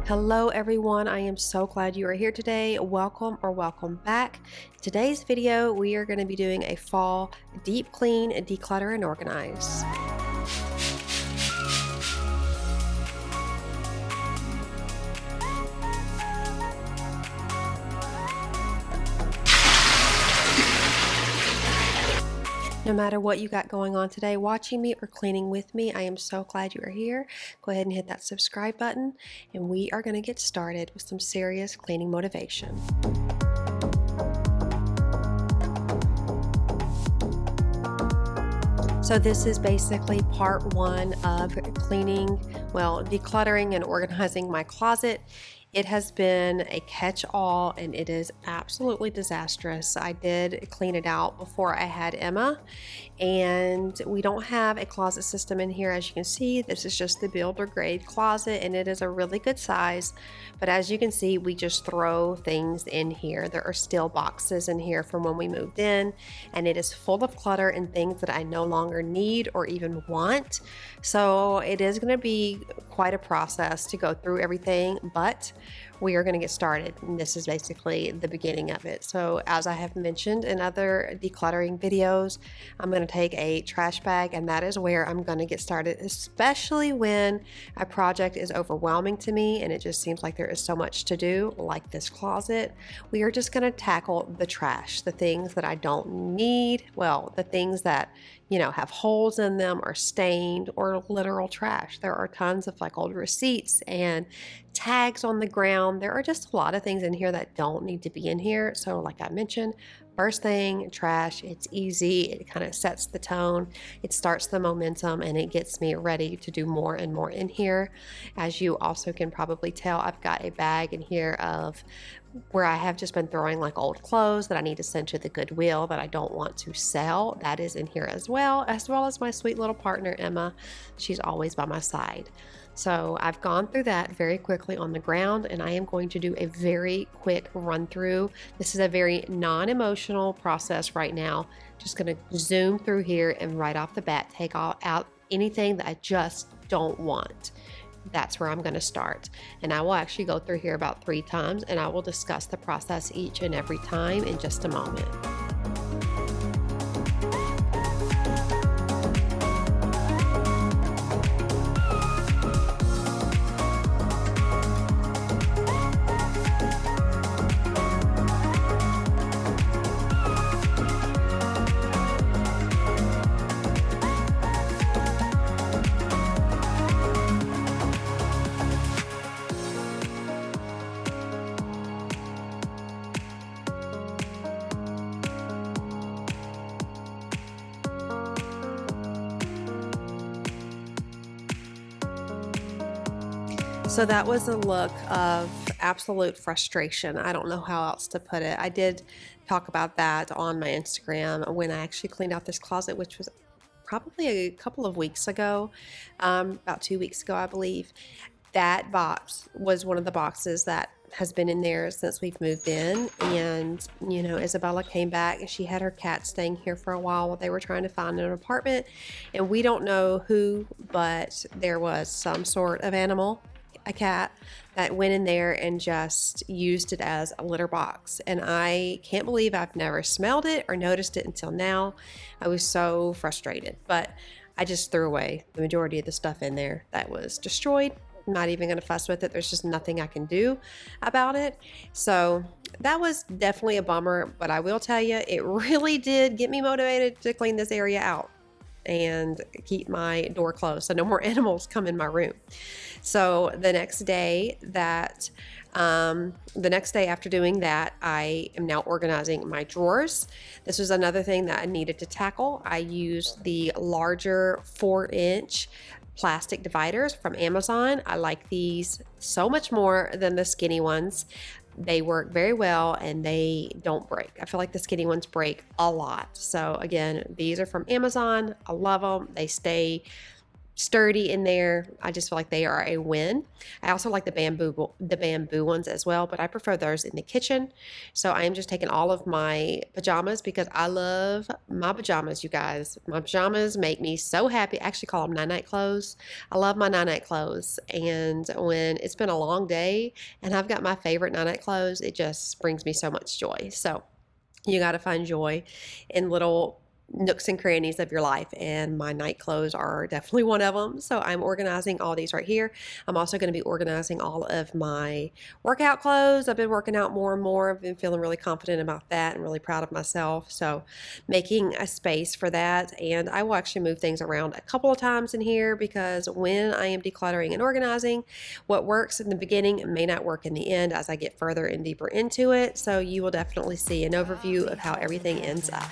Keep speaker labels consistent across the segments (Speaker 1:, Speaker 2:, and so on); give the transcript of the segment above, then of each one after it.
Speaker 1: Hello everyone, I am so glad you are here today. Welcome or welcome back. Today's video, we are going to be doing a fall deep clean, declutter, and organize. No matter what you got going on today, watching me or cleaning with me, I am so glad you are here. Go ahead and hit that subscribe button, and we are going to get started with some serious cleaning motivation. So this is basically part one of decluttering and organizing my closet. It has been a catch-all and it is absolutely disastrous. I did clean it out before I had Emma, and we don't have a closet system in here. As you can see, this is just the builder grade closet and it is a really good size. But as you can see, we just throw things in here. There are still boxes in here from when we moved in, and it is full of clutter and things that I no longer need or even want. So it is going to be quite a process to go through everything, but we are going to get started, and this is basically the beginning of it. So as I have mentioned in other decluttering videos, I'm going to take a trash bag, and that is where I'm going to get started, especially when a project is overwhelming to me and it just seems like there is so much to do, like this closet. We are just going to tackle the trash, the things that I don't need, well, the things that have holes in them or stained or literal trash. There are tons of like old receipts and tags on the ground. There are just a lot of things in here that don't need to be in here. So like I mentioned, first thing, trash. It's easy. It kind of sets the tone. It starts the momentum and it gets me ready to do more and more in here. As you also can probably tell, I've got a bag in here of where I have just been throwing like old clothes that I need to send to the Goodwill that I don't want to sell. That is in here as well as my sweet little partner, Emma. She's always by my side. So I've gone through that very quickly on the ground, and I am going to do a very quick run through. This is a very non-emotional process right now. Just going to zoom through here and right off the bat, take out anything that I just don't want. That's where I'm going to start. And I will actually go through here about 3 times, and I will discuss the process each and every time in just a moment. So that was a look of absolute frustration. I don't know how else to put it. I did talk about that on my Instagram when I actually cleaned out this closet, which was probably a couple of weeks ago, about 2 weeks ago, I believe. That box was one of the boxes that has been in there since we've moved in. And, Isabella came back and she had her cat staying here for a while they were trying to find an apartment. And we don't know who, but there was some sort of animal, a cat, that went in there and just used it as a litter box. And I can't believe I've never smelled it or noticed it until now. I was so frustrated, but I just threw away the majority of the stuff in there that was destroyed. I'm not even going to fuss with it. There's just nothing I can do about it. So that was definitely a bummer, but I will tell you, it really did get me motivated to clean this area out and keep my door closed so no more animals come in my room. So the next day after doing that, I am now organizing my drawers. This was another thing that I needed to tackle. I used the larger 4-inch plastic dividers from Amazon. I like these so much more than the skinny ones. They work very well and they don't break. I feel like the skinny ones break a lot. So again, these are from Amazon. I love them. They stay sturdy in there. I just feel like they are a win. I also like the bamboo ones as well, but I prefer those in the kitchen. So I am just taking all of my pajamas because I love my pajamas, you guys. My pajamas make me so happy. I actually call them night-night clothes. I love my night-night clothes. And when it's been a long day and I've got my favorite night-night clothes, it just brings me so much joy. So you got to find joy in little nooks and crannies of your life, and my night clothes are definitely one of them. So I'm organizing all these right here. I'm also going to be organizing all of my workout clothes. I've been working out more and more. I've been feeling really confident about that and really proud of myself. So making a space for that, and I will actually move things around a couple of times in here because when I am decluttering and organizing, what works in the beginning may not work in the end as I get further and deeper into it. So you will definitely see an overview of how everything ends up.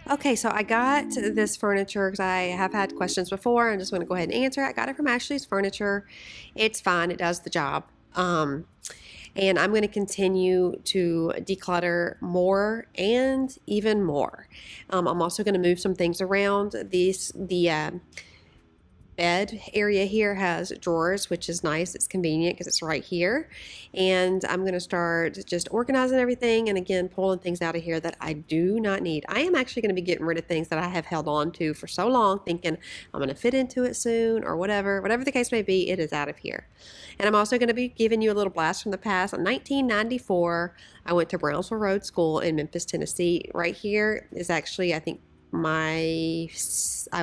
Speaker 1: Okay, so I got this furniture because I have had questions before. I'm just going to go ahead and answer. I got it from Ashley's Furniture. It's fine. It does the job. And I'm going to continue to declutter more and even more. I'm also going to move some things around. The bed area here has drawers, which is nice. It's convenient because it's right here. And I'm going to start just organizing everything and again pulling things out of here that I do not need. I am actually going to be getting rid of things that I have held on to for so long thinking I'm going to fit into it soon or whatever the case may be. It is out of here. And I'm also going to be giving you a little blast from the past. In 1994, I went to Brownsville Road School in Memphis, Tennessee. Right here is actually, I think, I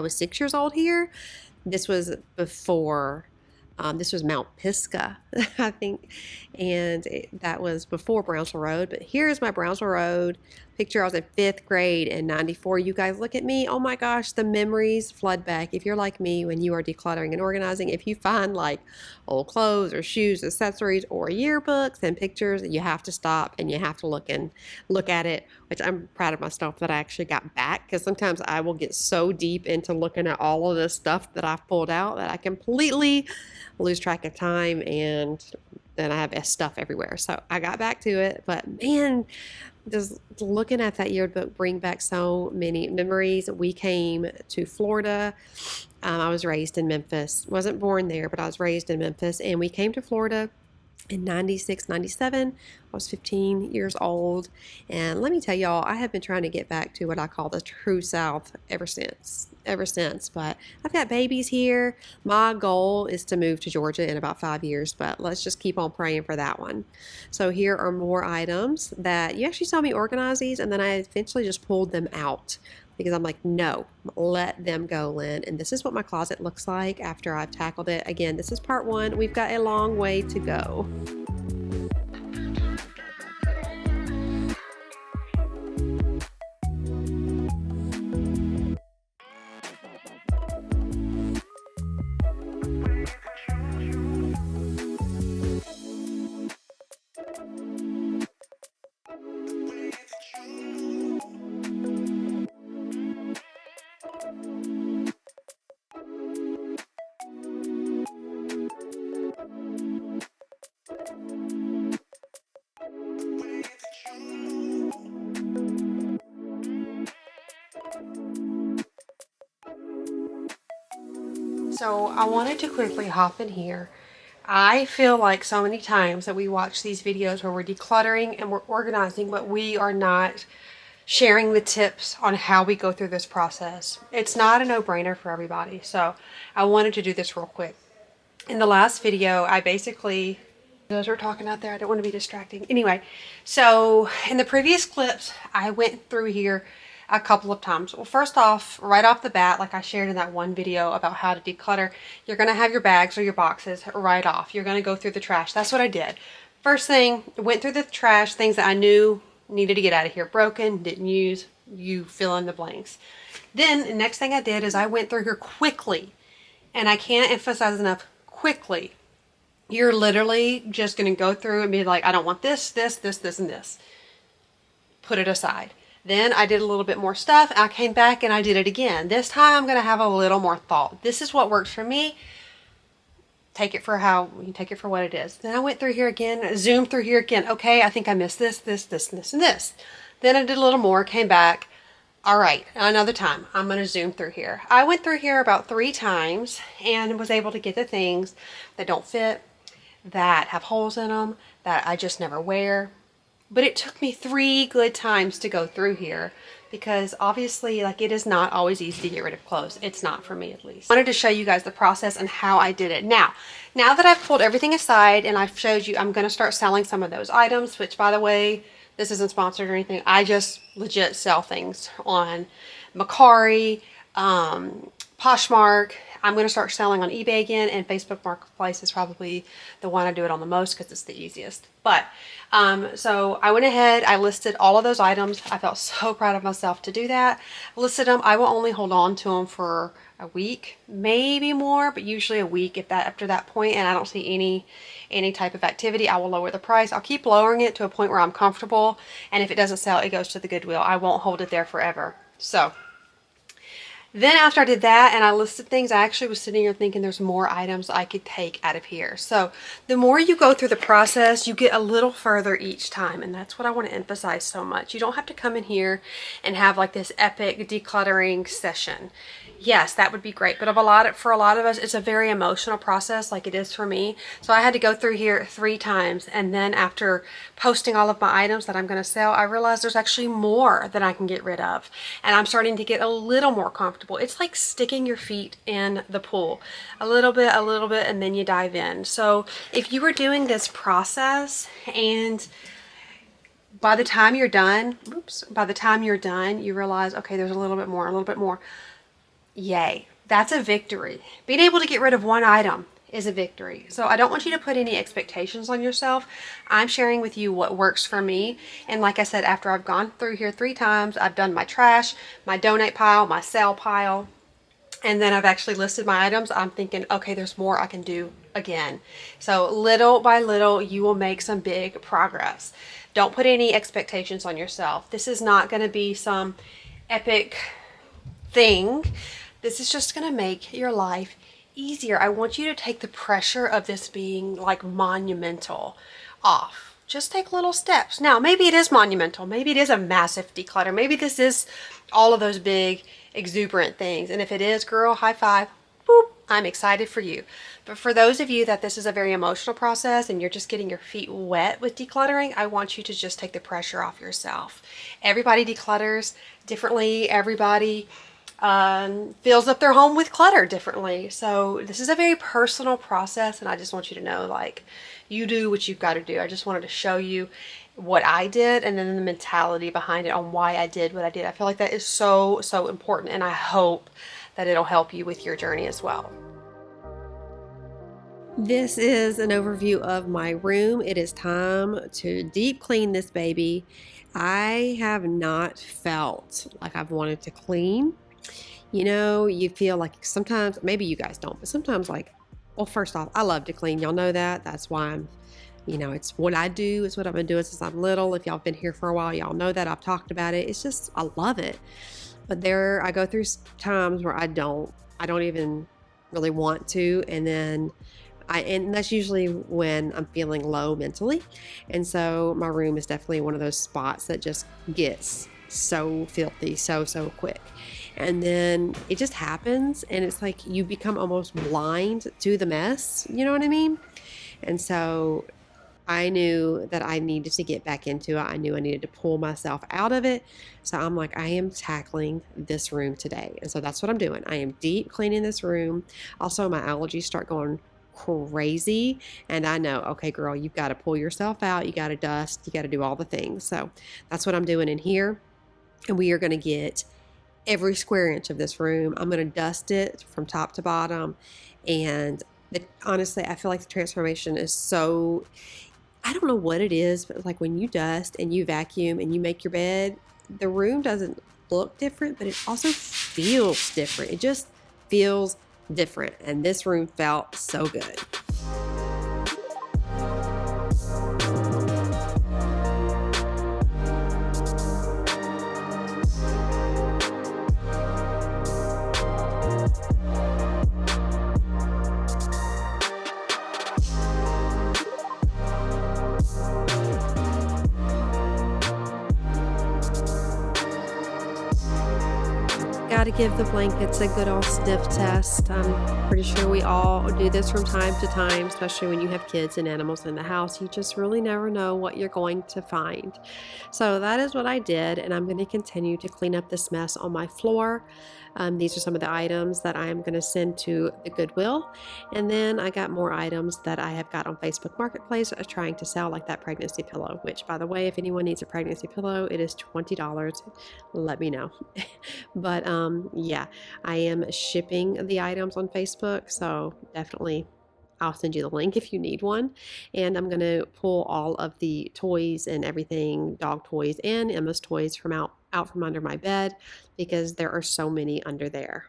Speaker 1: was 6 years old here. This was before, this was Mount Pisgah, I think, and that was before Brownsville Road. But here's my Brownsville Road picture. I was in 5th grade in 94. You guys look at me. Oh my gosh, the memories flood back. If you're like me when you are decluttering and organizing, if you find like old clothes or shoes, accessories, or yearbooks and pictures, you have to stop and you have to look at it, which I'm proud of myself that I actually got back, because sometimes I will get so deep into looking at all of this stuff that I've pulled out that I completely lose track of time, and then I have stuff everywhere. So I got back to it, but man, just looking at that yearbook bring back so many memories. We came to Florida. I was raised in Memphis. Wasn't born there, but I was raised in Memphis, and we came to Florida in 96, 97. I was 15 years old. And let me tell y'all, I have been trying to get back to what I call the true South ever since. But I've got babies here. My goal is to move to Georgia in about 5 years, but let's just keep on praying for that one. So here are more items that you actually saw me organize these, and then I eventually just pulled them out because I'm like, no, let them go, Lynn. And this is what my closet looks like after I've tackled it. Again, this is part 1. We've got a long way to go. So I wanted to quickly hop in here. I feel like so many times that we watch these videos where we're decluttering and we're organizing, but we are not sharing the tips on how we go through this process. It's not a no-brainer for everybody, so I wanted to do this real quick. In the last video, I basically, those are talking out there, I don't want to be distracting. Anyway, so in the previous clips, I went through here a couple of times. Well, first off, right off the bat, like I shared in that one video about how to declutter, you're going to have your bags or your boxes right off. You're going to go through the trash. That's what I did. First thing, went through the trash, things that I knew needed to get out of here. Broken, didn't use, you fill in the blanks. Then the next thing I did is I went through here quickly. And I can't emphasize enough, quickly. You're literally just going to go through and be like, I don't want this, this, this, this, and this. Put it aside. Then I did a little bit more stuff. I came back and I did it again. This time I'm going to have a little more thought. This is what works for me. Take it for what it is. Then I went through here again, zoomed through here again. Okay, I think I missed this, this, this, and this, and this. Then I did a little more, came back. All right, another time, I'm going to zoom through here. I went through here about 3 times and was able to get the things that don't fit, that have holes in them, that I just never wear. But it took me 3 good times to go through here because obviously, like, it is not always easy to get rid of clothes. It's not for me, at least. I wanted to show you guys the process and how I did it. Now that I've pulled everything aside and I've showed you, I'm going to start selling some of those items, which, by the way, this isn't sponsored or anything. I just legit sell things on Macari, Poshmark. I'm going to start selling on eBay again, and Facebook Marketplace is probably the one I do it on the most because it's the easiest. But so I went ahead, I listed all of those items. I felt so proud of myself to do that. I listed them. I will only hold on to them for a week, maybe more, but usually a week after that point, and I don't see any type of activity, I will lower the price. I'll keep lowering it to a point where I'm comfortable, and if it doesn't sell, it goes to the Goodwill. I won't hold it there forever. So then after I did that and I listed things, I actually was sitting here thinking there's more items I could take out of here. So the more you go through the process, you get a little further each time. And that's what I want to emphasize so much. You don't have to come in here and have like this epic decluttering session. Yes, that would be great. But for a lot of us, it's a very emotional process like it is for me. So I had to go through here 3 times. And then after posting all of my items that I'm going to sell, I realized there's actually more that I can get rid of. And I'm starting to get a little more comfortable. It's like sticking your feet in the pool. A little bit, and then you dive in. So if you were doing this process and by the time you're done, you realize, okay, there's a little bit more. Yay, that's a victory. Being able to get rid of one item is a victory. So I don't want you to put any expectations on yourself. I'm sharing with you what works for me. And like I said, after I've gone through here 3 times, I've done my trash, my donate pile, my sell pile, and then I've actually listed my items. I'm thinking, okay, there's more I can do again. So little by little, you will make some big progress. Don't put any expectations on yourself. This is not going to be some epic thing. This is just going to make your life easier. I want you to take the pressure of this being like monumental off. Just take little steps. Now, maybe it is monumental. Maybe it is a massive declutter. Maybe this is all of those big exuberant things. And if it is, girl, high five. Boop. I'm excited for you. But for those of you that this is a very emotional process and you're just getting your feet wet with decluttering, I want you to just take the pressure off yourself. Everybody declutters differently. Everybody fills up their home with clutter differently. So this is a very personal process, and I just want you to know, like, you do what you've got to do. I just wanted to show you what I did and then the mentality behind it on why I did what I did. I feel like that is so important, and I hope that it'll help you with your journey as well. This is an overview of my room. It is time to deep clean this baby. I have not felt like I've wanted to clean. You know, you feel like sometimes, maybe you guys don't, but sometimes, like, well, first off, I love to clean. Y'all know that. That's why I'm, you know, it's what I do. It's what I've been doing since I'm little. If y'all have been here for a while, y'all know that. I've talked about it. It's just, I love it. But I go through times where I don't even really want to. And then and that's usually when I'm feeling low mentally. And so my room is definitely one of those spots that just gets so filthy so quick. And then it just happens, and it's like you become almost blind to the mess. You know what I mean? And so I knew that I needed to get back into it. I knew I needed to pull myself out of it. So I'm like, I am tackling this room today. And so that's what I'm doing. I am deep cleaning this room. Also, my allergies start going crazy. And I know, okay, girl, you've got to pull yourself out. You got to dust. You got to do all the things. So that's what I'm doing in here. And we are going to get every square inch of this room. I'm going to dust it from top to bottom. And honestly, I feel like the transformation is so, I don't know what it is, but like when you dust and you vacuum and you make your bed, the room doesn't look different, but it also feels different. It just feels different. And this room felt so good. Got to give the blankets a good old sniff test. I'm pretty sure we all do this from time to time, especially when you have kids and animals in the house. You just really never know what you're going to find. So that is what I did, and I'm going to continue to clean up this mess on my floor. These are some of the items that I'm going to send to the Goodwill. And then I got more items that I have got on Facebook Marketplace trying to sell, like that pregnancy pillow, which, by the way, if anyone needs a pregnancy pillow, it is $20. Let me know. But yeah, I am shipping the items on Facebook, so definitely I'll send you the link if you need one. And I'm going to pull all of the toys and everything, dog toys and Emma's toys, from out from under my bed, because there are so many under there.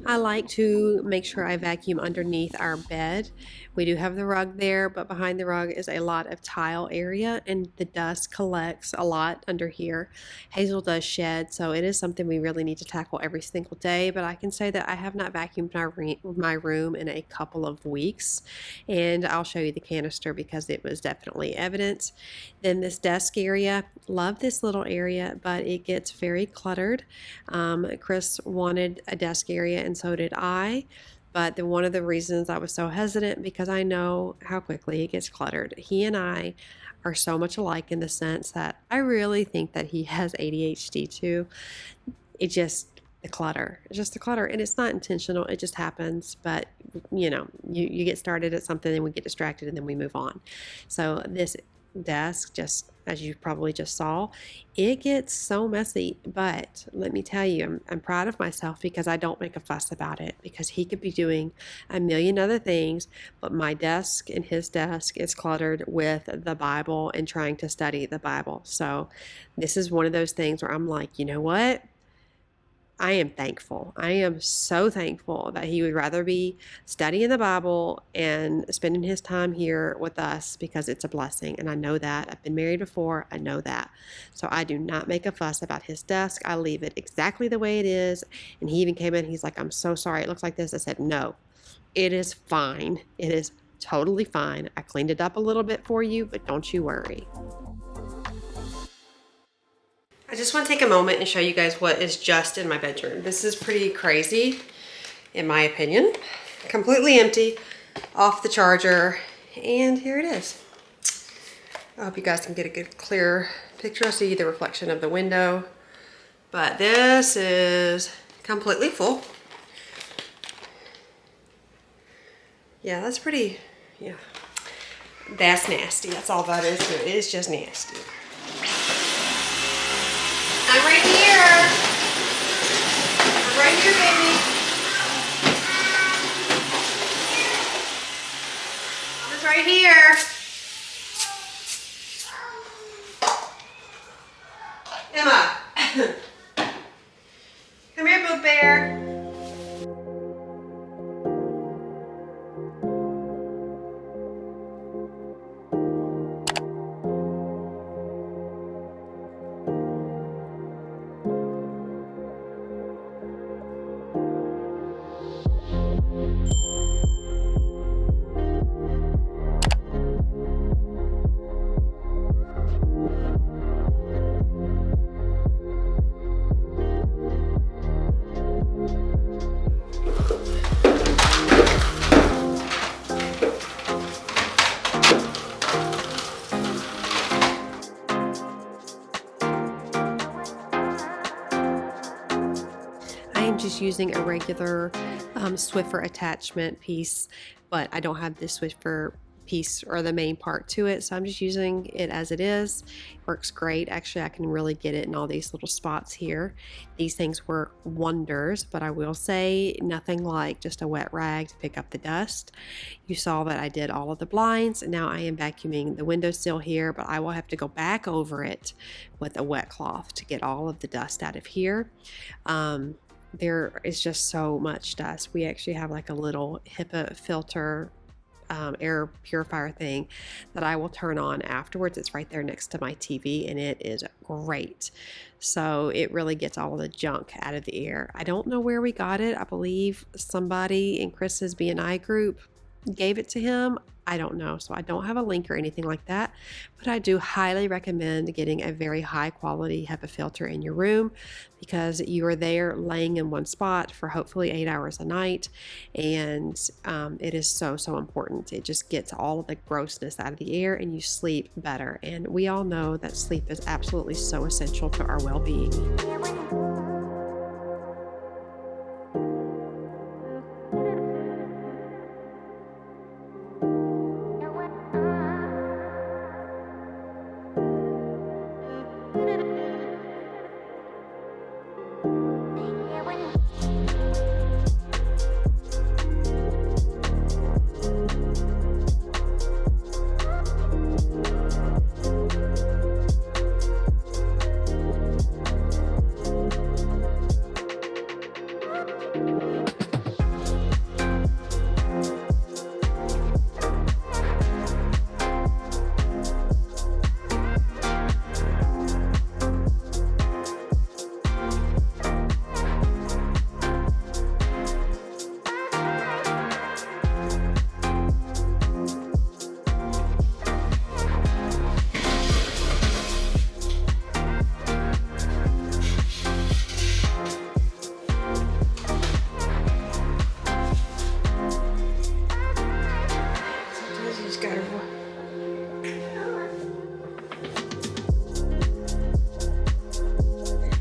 Speaker 1: I like to make sure I vacuum underneath our bed. We do have the rug there, but behind the rug is a lot of tile area, and the dust collects a lot under here. Hazel does shed, so it is something we really need to tackle every single day, but I can say that I have not vacuumed my room in a couple of weeks, and I'll show you the canister because it was definitely evident. Then this desk area, love this little area, but it gets very cluttered. Chris wanted a desk area, and so did I. But one of the reasons I was so hesitant, because I know how quickly it gets cluttered. He and I are so much alike in the sense that I really think that he has ADHD too. It's just the clutter. It's just the clutter, and it's not intentional. It just happens. But you get started at something, and we get distracted, and then we move on. So this desk, just as you probably just saw, it gets so messy, but let me tell you, I'm proud of myself because I don't make a fuss about it, because he could be doing a million other things, but my desk and his desk is cluttered with the Bible and trying to study the Bible. So this is one of those things where I'm like, you know what? I am thankful. I am so thankful that he would rather be studying the Bible and spending his time here with us, because it's a blessing. And I know that. I've been married before. I know that. So I do not make a fuss about his desk. I leave it exactly the way it is. And he even came in. He's like, I'm so sorry. It looks like this. I said, no, it is fine. It is totally fine. I cleaned it up a little bit for you, but don't you worry. I just want to take a moment and show you guys what is just in my bedroom. This is pretty crazy, in my opinion. Completely empty, off the charger, and here it is. I hope you guys can get a good clear picture. I'll see the reflection of the window, but this is completely full. Yeah, that's pretty, yeah. That's nasty. That's all that is to it. It's just nasty. I'm right here. I'm right here, baby. It's right here. Emma. Come here, Boo Bear. Just using a regular Swiffer attachment piece, but I don't have this Swiffer piece or the main part to it, so I'm just using it as it is. It works great. Actually, I can really get it in all these little spots here. These things work wonders, but I will say nothing like just a wet rag to pick up the dust. You saw that I did all of the blinds, and now I am vacuuming the windowsill here, but I will have to go back over it with a wet cloth to get all of the dust out of here. There is just so much dust. We actually have like a little HEPA filter air purifier thing that I will turn on afterwards. It's right there next to my TV, and it is great. So it really gets all of the junk out of the air. I don't know where we got it. I believe somebody in Chris's B&I group gave it to him. I don't know, so I don't have a link or anything like that, but I do highly recommend getting a very high quality HEPA filter in your room, because you are there laying in one spot for hopefully 8 hours a night, and it is so important. It just gets all of the grossness out of the air, and you sleep better, and we all know that sleep is absolutely so essential to our well-being.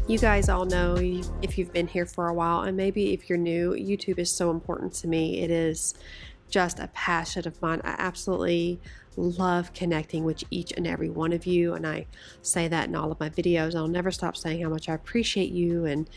Speaker 1: You guys all know, if you've been here for a while, and maybe if you're new, YouTube is so important to me. It is just a passion of mine. I absolutely love connecting with each and every one of you, and I say that in all of my videos. I'll never stop saying how much I appreciate you and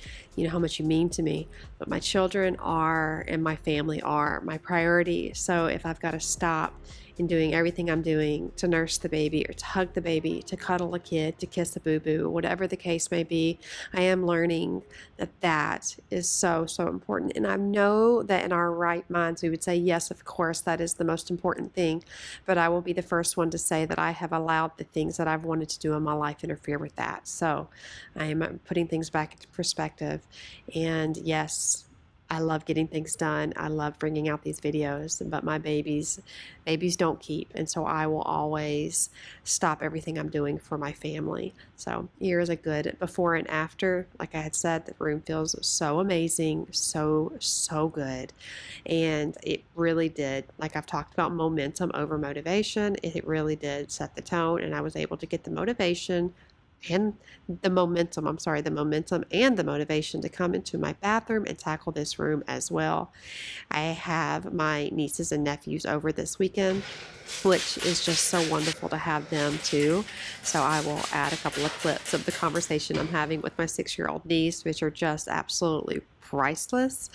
Speaker 1: how much you mean to me. But my children are, and my family are, my priority. So if I've got to stop in doing everything I'm doing to nurse the baby, or to hug the baby, to cuddle a kid, to kiss a boo-boo, whatever the case may be, I am learning that that is so important. And I know that in our right minds we would say, yes, of course, that is the most important thing. But I will be the first one to say that I have allowed the things that I've wanted to do in my life interfere with that. So I am putting things back into perspective. And yes, I love getting things done. I love bringing out these videos, but my babies don't keep. And so I will always stop everything I'm doing for my family. So here is a good before and after. Like I had said, the room feels so amazing, so good. And it really did, like I've talked about, momentum over motivation. It really did set the tone, and I was able to get the motivation and the momentum, I'm sorry, the momentum and the motivation to come into my bathroom and tackle this room as well. I have my nieces and nephews over this weekend, which is just so wonderful to have them too. So I will add a couple of clips of the conversation I'm having with my 6-year-old niece, which are just absolutely priceless.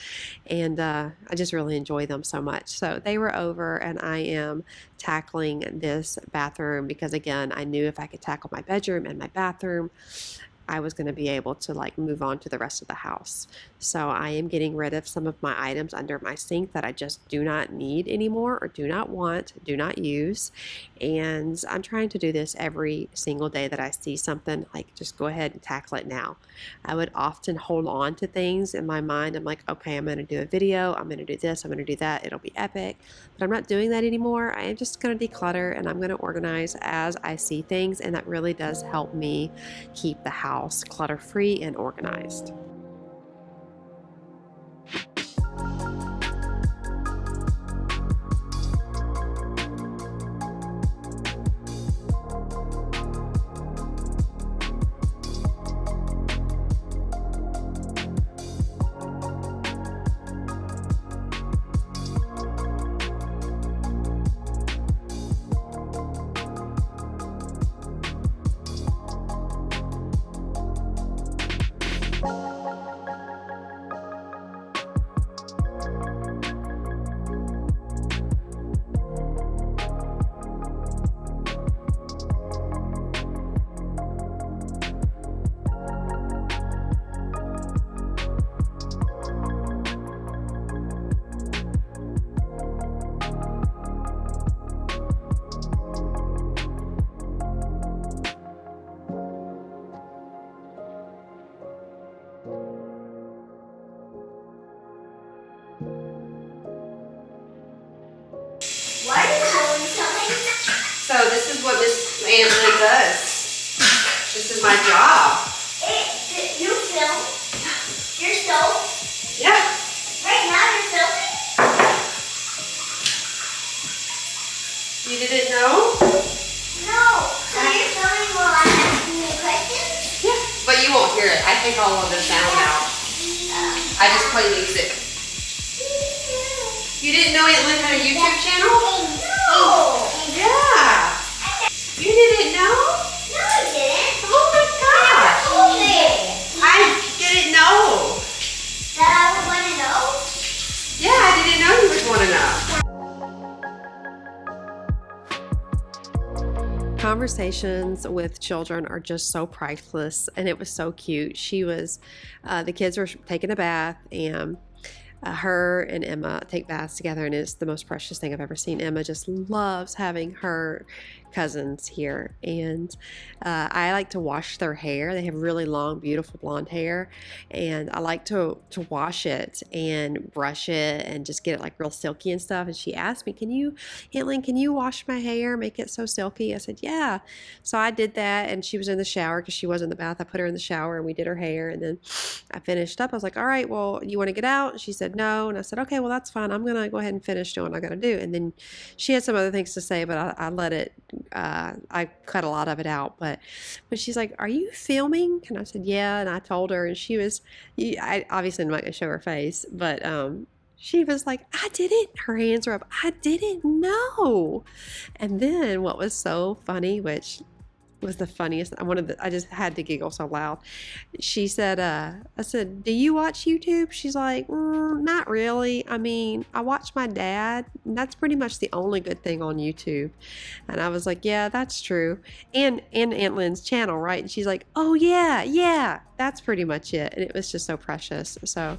Speaker 1: And I just really enjoy them so much. So they were over, and I am tackling this bathroom because, again, I knew if I could tackle my bedroom and my bathroom, I was going to be able to like move on to the rest of the house. So I am getting rid of some of my items under my sink that I just do not need anymore, or do not want, do not use. And I'm trying to do this every single day that I see something, like just go ahead and tackle it now. I would often hold on to things in my mind. I'm like, okay, I'm going to do a video. I'm going to do this. I'm going to do that. It'll be epic. But I'm not doing that anymore. I am just going to declutter, and I'm going to organize as I see things. And that really does help me keep the house clutter-free and organized. So this is what Miss Angela does. This is my job.
Speaker 2: You film yourself?
Speaker 1: Yeah.
Speaker 2: Right now you're filming?
Speaker 1: You didn't know?
Speaker 2: No. So you're filming while I'm asking you questions?
Speaker 1: Yeah. But you won't hear it. I take all of the sound out. I just play music. You didn't know Aunt Lynn had a YouTube channel?
Speaker 2: No.
Speaker 1: Yeah. You didn't know?
Speaker 2: No, I didn't.
Speaker 1: Oh my gosh.
Speaker 2: Told me
Speaker 1: I didn't know.
Speaker 2: that I would want to know.
Speaker 1: Yeah, I didn't know you would want to know. Conversations with children are just so priceless, and it was so cute. The kids were taking a bath, and her and Emma take baths together, and it's the most precious thing I've ever seen. Emma just loves having her cousins here, and I like to wash their hair. They have really long, beautiful blonde hair, and I like to wash it and brush it and just get it like real silky and stuff. And she asked me, Aunt Lynn, can you wash my hair, make it so silky? I said, yeah. So I did that, and she was in the shower because she was in the bath. I put her in the shower, and we did her hair, and then I finished up. I was like, all right, well, you want to get out? And she said no, and I said, okay, well, that's fine. I'm gonna go ahead and finish doing what I gotta do. And then she had some other things to say, but I let it. I cut a lot of it out, but she's like, are you filming? And I said, yeah. And I told her, and she was, I obviously am not gonna show her face, but she was like, I didn't, her hands were up, I didn't know. And then what was so funny, which was the funniest, I just had to giggle so loud. She said, I said, do you watch YouTube? She's like, not really. I mean, I watch my dad, and that's pretty much the only good thing on YouTube. And I was like, yeah, that's true. And Aunt Lynn's channel, right? And she's like, oh yeah, that's pretty much it. And it was just so precious. So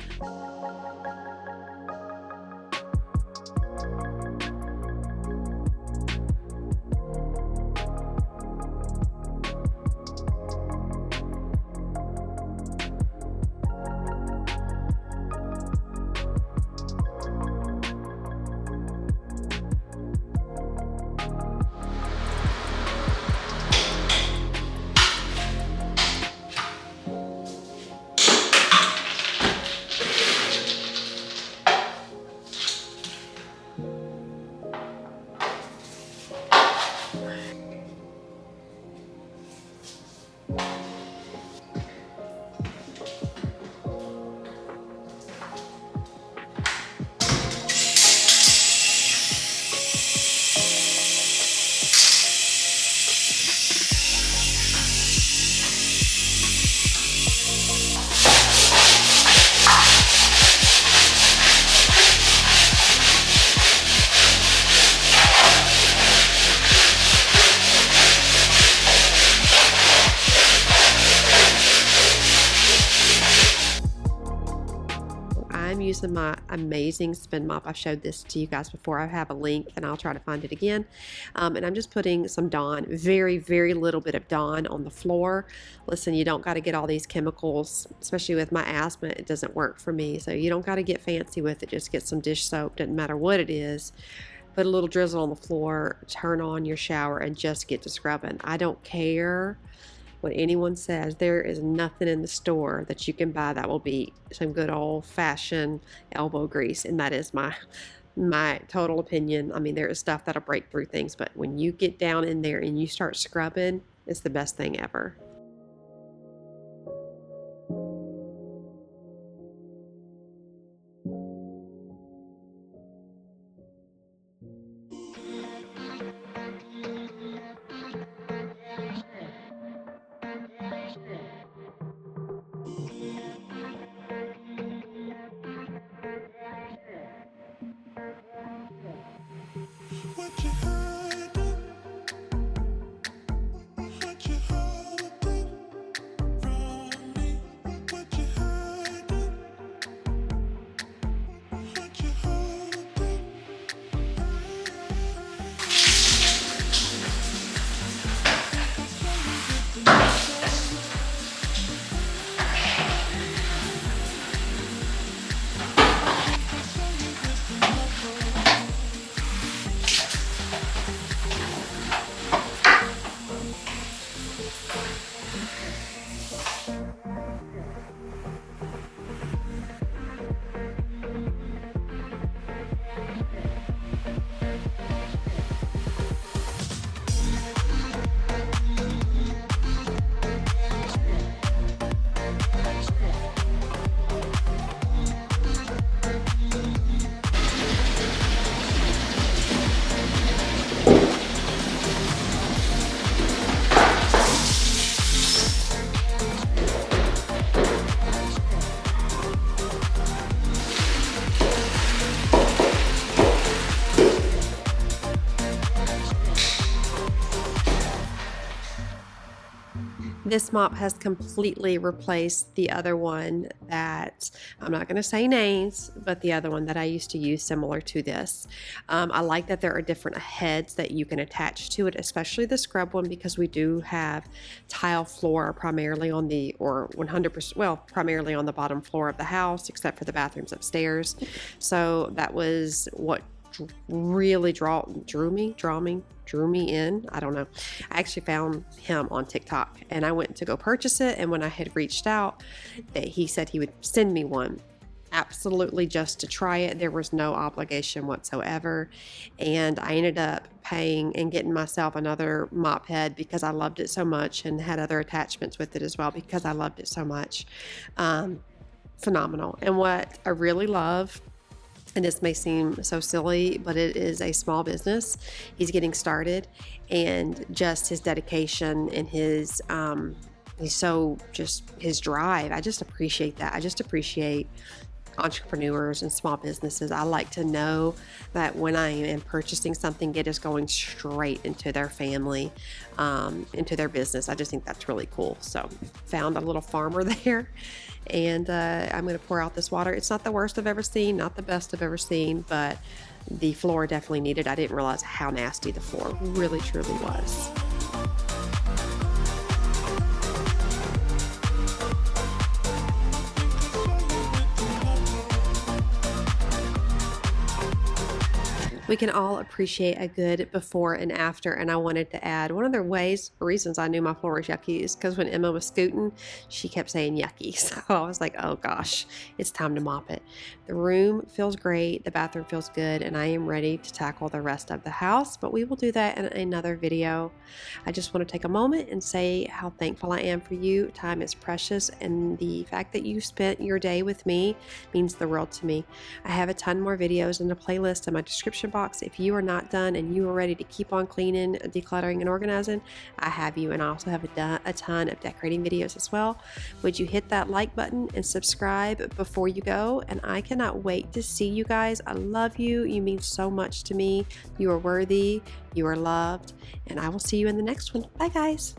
Speaker 1: using my amazing spin mop. I've showed this to you guys before. I have a link and I'll try to find it again. And I'm just putting some Dawn, very, very little bit of Dawn on the floor. Listen, you don't got to get all these chemicals, especially with my asthma. It doesn't work for me. So you don't got to get fancy with it. Just get some dish soap. Doesn't matter what it is. Put a little drizzle on the floor, turn on your shower, and just get to scrubbing. I don't care what anyone says. There is nothing in the store that you can buy that will beat some good old-fashioned elbow grease, and that is my total opinion. I mean, there is stuff that'll break through things, but when you get down in there and you start scrubbing, it's the best thing ever. This mop has completely replaced the other one that, I'm not going to say names, but the other one that I used to use similar to this. I like that there are different heads that you can attach to it, especially the scrub one, because we do have tile floor primarily on the, or 100%, well, primarily on the bottom floor of the house, except for the bathrooms upstairs. So that was what really drew me in. I don't know. I actually found him on TikTok and I went to go purchase it, and when I had reached out, that he said he would send me one absolutely just to try it. There was no obligation whatsoever, and I ended up paying and getting myself another mop head because I loved it so much, and had other attachments with it as well because I loved it so much. Phenomenal. And what I really love, and this may seem so silly, but it is a small business. He's getting started, and just his dedication and his his drive. I just appreciate that. I just appreciate entrepreneurs and small businesses. I like to know that when I am purchasing something, it is going straight into their family, into their business. I just think that's really cool. So found a little farmer there, and I'm going to pour out this water. It's not the worst I've ever seen, not the best I've ever seen, but the floor definitely needed. I didn't realize how nasty the floor really truly was. We can all appreciate a good before and after, and I wanted to add one of the reasons I knew my floor was yucky is because when Emma was scooting, she kept saying yucky. So I was like, oh gosh, it's time to mop it. The room feels great, the bathroom feels good, and I am ready to tackle the rest of the house, but we will do that in another video. I just want to take a moment and say how thankful I am for you. Time is precious, and the fact that you spent your day with me means the world to me. I have a ton more videos in the playlist in my description box. If you are not done and you are ready to keep on cleaning, decluttering, and organizing, I have you. And I also have a ton of decorating videos as well. Would you hit that like button and subscribe before you go? And I cannot wait to see you guys. I love you. You mean so much to me. You are worthy. You are loved. And I will see you in the next one. Bye, guys.